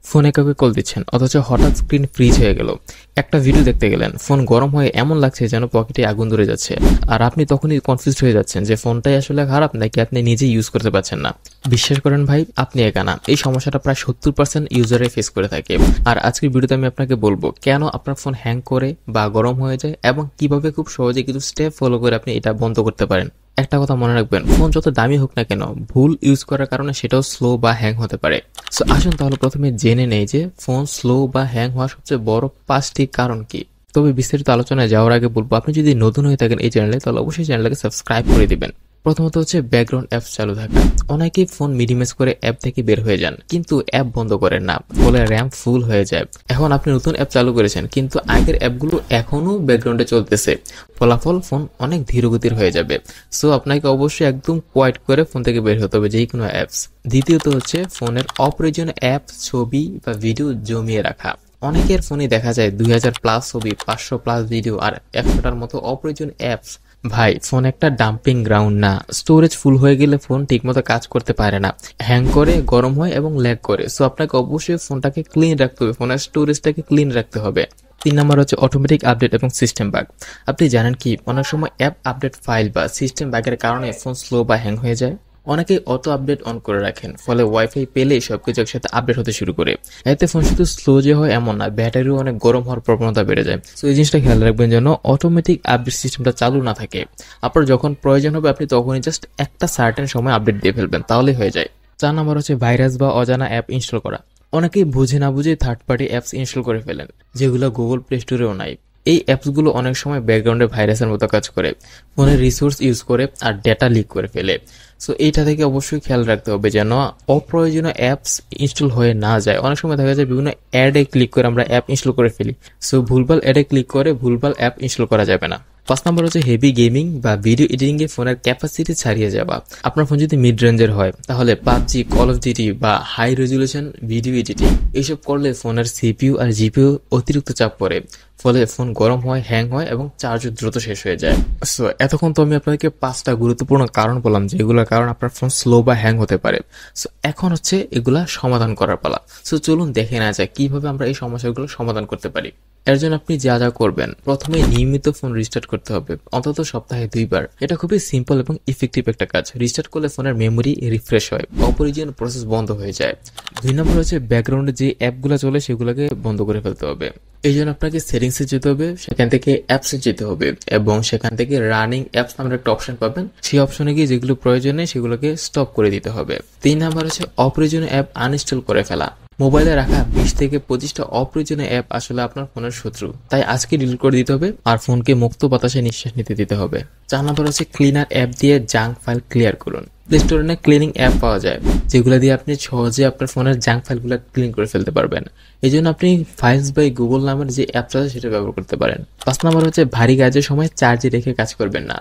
ফোনে কাউকে কল দিচ্ছেন অথচ হঠাৎ স্ক্রিন ফ্রিজ হয়ে গেল। একটা ভিডিও দেখতে গেলেন, ফোন গরম হয়ে এমন লাগছে যেন পকেটে আগুন ধরে যাচ্ছে, আর আপনি তখনই কনফিউজড হয়ে যাচ্ছেন যে ফোনটাই আসলে খারাপ নাকি আপনি নিজেই ইউজ করতে পারছেন না। বিশ্বাস করেন ভাই, আপনি একা না। এই সমস্যাটা প্রায় 70% ইউজারে ফেস করে থাকে। আর আজকের ভিডিওতে আমি আপনাকে বলবো কেন আপনার ফোন হ্যাং করে বা গরম হয়ে যায় এবং কিভাবে খুব সহজে কিছু স্টেপ ফলো করে আপনি এটা বন্ধ করতে পারেন। একটা কথা মনে রাখবেন, ফোন যত দামি হোক না কেন, ভুল ইউজ করার কারণে সেটাও স্লো বা হ্যাং হতে পারে। সো আসুন তাহলে প্রথমে জেনে নেই যে ফোন স্লো বা হ্যাং হওয়ার সবচেয়ে বড় 5টি কারণ কি। তবে বিস্তারিত আলোচনায় যাওয়ার আগে বলবো, আপনি যদি নতুন হয়ে থাকেন এই চ্যানেলে তাহলে অবশ্যই চ্যানেলটাকে সাবস্ক্রাইব করে দিবেন। প্রথমত হচ্ছে ব্যাকগ্রাউন্ড অ্যাপস চালু থাকা। অনেকেই ফোন মিনিমাইজ করে অ্যাপ থেকে বের হয়ে যান, কিন্তু অ্যাপ বন্ধ করেন না, ফলে র্যাম ফুল হয়ে যায়। এখন আপনি নতুন অ্যাপ চালু করেছেন কিন্তু আগের অ্যাপগুলো এখনো ব্যাকগ্রাউন্ডে চলতেছে, ফলাফল ফোন অনেক ধীরগতির হয়ে যাবে। সো আপনাকে অবশ্যই একদম কোয়াইট করে ফোন থেকে বের হতে হবে যেই কোনো অ্যাপস। দ্বিতীয়ত হচ্ছে ফোনের অপ্রয়োজনীয় অ্যাপ, ছবি বা ভিডিও জমিয়ে রাখা। অনেকের ফোনে দেখা যায় 2000+ ছবি, 500+ ভিডিও আর 100টার মতো অপ্রয়োজনীয় অ্যাপস। ভাই, ফোন একটা ডাম্পিং গ্রাউন্ড না। স্টোরেজ ফুল হয়ে গেলে ফোন ঠিকমতো কাজ করতে পারে না, হ্যাং করে, গরম হয় এবং ল্যাগ করে। সো আপনাকে অবশ্যই ফোনটাকে ক্লিন রাখতে হবে, ফোনের স্টোরেজটাকে ক্লিন রাখতে হবে। 3 নাম্বার হচ্ছে অটোমেটিক আপডেট এবং সিস্টেম বাগ। আপনি জানেন কি, অনেক সময় অ্যাপ আপডেট, ফাইল বা সিস্টেম বাগের কারণে ফোন স্লো বা হ্যাং হয়ে যায়। অনেকেই অটো আপডেট অন করে রাখেন, ফলে ওয়াইফাই পেলেই সবকিছু একসাথে আপডেট হতে শুরু করে। এতে ফোন শুধু স্লো যে হয় এমন না, ব্যাটারিও অনেক গরম হওয়ার প্রবণতা বেড়ে যায়। তো এই জিনিসটা খেয়াল রাখবেন যেন অটোমেটিক আপডেট সিস্টেমটা চালু না থাকে। আপনার যখন প্রয়োজন হবে আপনি তখনই জাস্ট একটা সার্টেন সময় আপডেট দিয়ে ফেলবেন, তাহলেই হয়ে যায়। 4 নাম্বার হচ্ছে ভাইরাস বা অজানা অ্যাপ ইনস্টল করা। অনেকেই বুঝে না বুঝে থার্ড পার্টি অ্যাপস ইনস্টল করে ফেলেন, যেগুলো গুগল প্লে স্টোরেও নাই। এই অ্যাপসগুলো অনেক সময় ব্যাকগ্রাউন্ডে ভাইরাসের মতো কাজ করে, ফোনের রিসোর্স ইউজ করে আর ডেটা লিক করে ফেলে। সো এইটা থেকে অবশ্যই খেয়াল রাখতে হবে যেন অপ্রয়োজনীয় অ্যাপস ইনস্টল হয়ে না যায়। অনেক সময় দেখা যায় বিভিন্ন অ্যাডে ক্লিক করে আমরা অ্যাপ ইনস্টল করে ফেলি। সো ভুলভাল অ্যাডে ক্লিক করে ভুলভাল অ্যাপ ইনস্টল করা যাবে না। 5 নাম্বার হচ্ছে হেভি গেমিং বা ভিডিও এডিটিং এ ফোনের ক্যাপাসিটি ছাড়িয়ে যাওয়া। আপনার ফোন যদি মিড রেঞ্জের হয় তাহলে পাবজি, কল অফ ডিউটি বা হাই রেজুলেশন ভিডিও এডিটিং এইসব করলে ফোনের সিপিইউ আর জিপিইউ অতিরিক্ত চাপ পড়ে, ফলে ফোন গরম হয়, হ্যাং হয় এবং চার্জও দ্রুত শেষ হয়ে যায়। সো এতক্ষণ তো আমি আপনাদেরকে 5টা গুরুত্বপূর্ণ কারণ বললাম যেগুলোর কারণ আপনার ফোন স্লো বা হ্যাং হতে পারে। সো এখন হচ্ছে এগুলা সমাধান করার পালা। সো চলুন দেখে নেওয়া যায় কিভাবে আমরা এই সমস্যাগুলো সমাধান করতে পারি। এর জন্য আপনি যা যা করবেন, প্রথমে নিয়মিত ফোন রিস্টার্ট করতে হবে, অন্তত সপ্তাহে 2 বার। এটা খুবই সিম্পল এবং ইফেক্টিভ একটা কাজ। রিস্টার্ট করলে ফোনের মেমোরি রিফ্রেশ হয়, অপরিজনীয় প্রসেস বন্ধ হয়ে যায়। 2 নম্বর হচ্ছে ব্যাকগ্রাউন্ডে যে অ্যাপগুলো চলে সেগুলোকে বন্ধ করে ফেলতে হবে। এই জন্য আপনাকে সেটিংসে যেতে হবে, সেখান থেকে অ্যাপসে যেতে হবে এবং সেখান থেকে রানিং অ্যাপস নামের একটা অপশন পাবেন। সেই অপশনে গিয়ে যেগুলো প্রয়োজন নেই সেগুলোকে স্টপ করে দিতে হবে। 3 নাম্বার হচ্ছে অপ্রয়োজনীয় অ্যাপ আনইনস্টল করে ফেলা। মোবাইলে রাখা 20 থেকে 25টা অপ্রয়োজনীয় অ্যাপ আসলে আপনার ফোনের শত্রু, তাই আজকে ডিলিট করে দিতে হবে আর ফোনকে মুক্ত বাতাসে নিঃশ্বাস নিতে দিতে হবে। 4 নাম্বার হচ্ছে ক্লিনার অ্যাপ দিয়ে জাঙ্ক ফাইল ক্লিয়ার করুন। প্লে স্টোরে না ক্লিনিং অ্যাপ পাওয়া যায় যেগুলো দিয়ে আপনি সহজে আপনার ফোনের জাঙ্ক ফাইলগুলো ক্লিন করে ফেলতে পারবেন। এই জন্য আপনি ফাইলস বাই গুগল নামের যে অ্যাপটা আছে সেটা ব্যবহার করতে পারেন। 5 নাম্বার হচ্ছে ভারী কাজের সময় চার্জে রেখে কাজ করবেন না।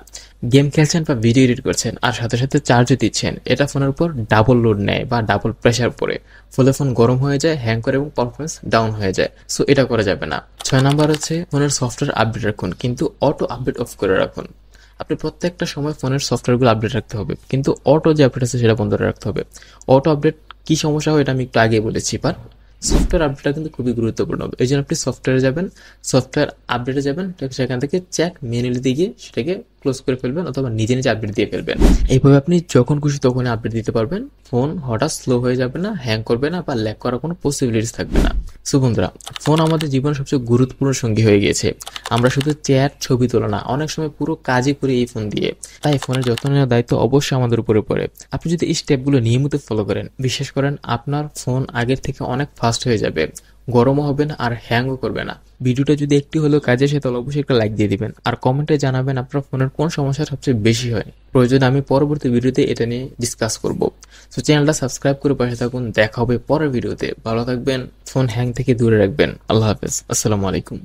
গেম খেলছেন বা ভিডিও এডিট করছেন আর সাথে সাথে চার্জও দিচ্ছেন, এটা ফোনের উপর ডাবল লোড নেয় বা ডাবল প্রেশার পড়ে, ফলে ফোন গরম হয়ে যায়, হ্যাং করে এবং পারফরমেন্স ডাউন হয়ে যায়। সো এটা করা যাবে না। 6 নাম্বার হচ্ছে ফোনের সফটওয়্যার আপডেট রাখুন, কিন্তু অটো আপডেট অফ করে রাখুন। আপনি প্রত্যেকটা সময় ফোনের সফটওয়্যারগুলো আপডেট রাখতে হবে, কিন্তু অটো যে আপডেট আছে সেটা বন্ধ রাখতে হবে। অটো আপডেট কি সমস্যা হয় এটা আমি একটু আগে বলেছি, বাট সফটওয়্যার আপডেটটা কিন্তু খুবই গুরুত্বপূর্ণ। এই জন্য আপনি সফটওয়্যারে যাবেন, সফটওয়্যার আপডেটে যাবেন, সেখান থেকে চেক ম্যানুয়ালি দিয়ে গিয়ে সেটাকে ক্লোজ করে ফেলবেন অথবা নিজে নিজে আপডেট দিয়ে ফেলবেন। এইভাবে আপনি যখন খুশি তখনই আপডেট দিতে পারবেন। ফোন হঠাৎ স্লো হয়ে যাবে না, হ্যাং করবে না বা ল্যাগ করার কোনো পসিবিলিটিস থাকবে না। সো বন্ধুরা, ফোন আমাদের জীবনের সবচেয়ে গুরুত্বপূর্ণ সঙ্গী হয়ে গিয়েছে। আমরা শুধু চ্যাট, ছবি তোলা না, অনেক সময় পুরো কাজই করি এই ফোন দিয়ে। তাই ফোনের যত্ন নেওয়ার দায়িত্ব অবশ্যই আমাদের উপরে পড়ে। আপনি যদি এই স্টেপগুলো নিয়মিত ফলো করেন, বিশ্বাস করেন আপনার ফোন আগের থেকে অনেক ফাস্ট হয়ে যাবে, গরমও হবে না আর হ্যাংও করবে না। ভিডিওটা যদি একটি হলেও কাজে আসে তাহলে অবশ্যই একটা লাইক দিয়ে দিবেন আর কমেন্টে জানাবেন আপনার ফোনের কোন সমস্যা সবচেয়ে বেশি হয়। প্রয়োজনে আমি পরবর্তী ভিডিওতে এটা নিয়ে ডিসকাস করব। সো চ্যানেলটা সাবস্ক্রাইব করে পাশে থাকুন। দেখা হবে পরের ভিডিওতে। ভালো থাকবেন, ফোন হ্যাং থেকে দূরে রাখবেন। আল্লাহ হাফেজ, আসসালামু আলাইকুম।